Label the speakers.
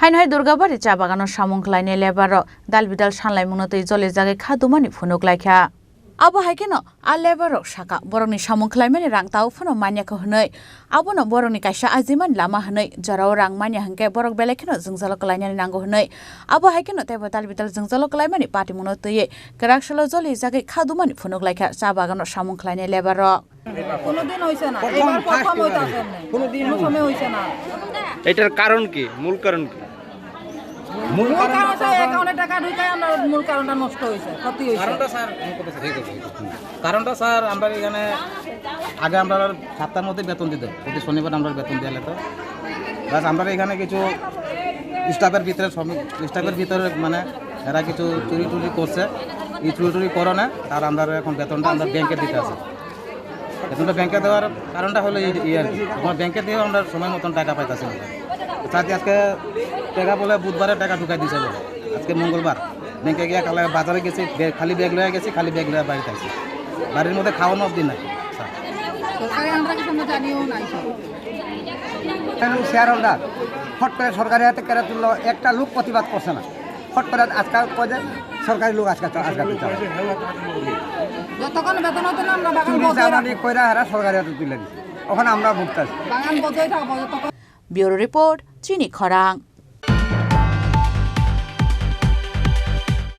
Speaker 1: Haino Durgabari cha Bagano Samung Khalaini lebaro dal bidal sanlai munotei Jolijagwi Khadumani Phunuklaikha. Abo haikeno a lebaro saka boroni Samung Khalaimani rang tau phono manya ko hnoi abono boroni kaisa ajiman lama hnoi jarao rang manya hangke borok belekeno jungjalo kalainani nango hnoi abo haikeno tebo dal bidal jungjalo kalaimani pati munotei keraksalo Jolijagwi Khadumani Phunuklaikha cha Bagano Samung Khalaini lebaro
Speaker 2: কোনদিন হইছে না এবার প্রথম হইতাছে কোনদিন সময় হইছে না
Speaker 3: এটার কারণ কি মূল কারণ কি
Speaker 2: মূল কারণ হচ্ছে অ্যাকাউন্টে টাকা ঢুকায় আমরা মূল কারণটা নষ্ট হইছে ক্ষতি হইছে
Speaker 4: কারণটা স্যার আমরা এখানে আগে আমরা সপ্তাহের মধ্যে বেতন দিত প্রতি শনিবার আমরা বেতন দিলে তো বাস আমরা এখানে কিছু স্টাফের ভিতরে মানে এরা কিছু চুরি টুরি করছে এই চুরি টুরি করো না তার আমরা এখন বেতনটা আমরা ব্যাংকে দিতে আছে বেতনটা ব্যাংকে দেওয়ার কারণটা হলো এই আর কি আমার ব্যাংকে দিয়েও আমরা সময় মতন টাকা পাইতেছি না আজকে টাকা বলে বুধবারে টাকা ঢুকাই দিয়েছে বলে আজকে মঙ্গলবার ব্যাংকে গিয়ে কালে বাজারে গেছি খালি ব্যাগ লয়ে গেছি খালি ব্যাগ লয়ে বাড়িতে আসি বাড়ির মধ্যে খাওয়ানো অবধি নাকি
Speaker 5: শেয়ার হোল্ডার ফট করে সরকারি হাতে কেড়ে তুললো একটা লোক প্রতিবাদ করছে না ফট করে আজকাল কয়ে সরকারি লোক আজকাল
Speaker 2: যতক্ষণ বেতন হতো না আমরা বাগান বজায়
Speaker 5: কইরা হারা সরকারি হাতে তুলে দিচ্ছি ওখানে আমরা ভুগতেছি
Speaker 2: বাগান বজায় থাকবো
Speaker 1: Bureau Report, Chini Khorang.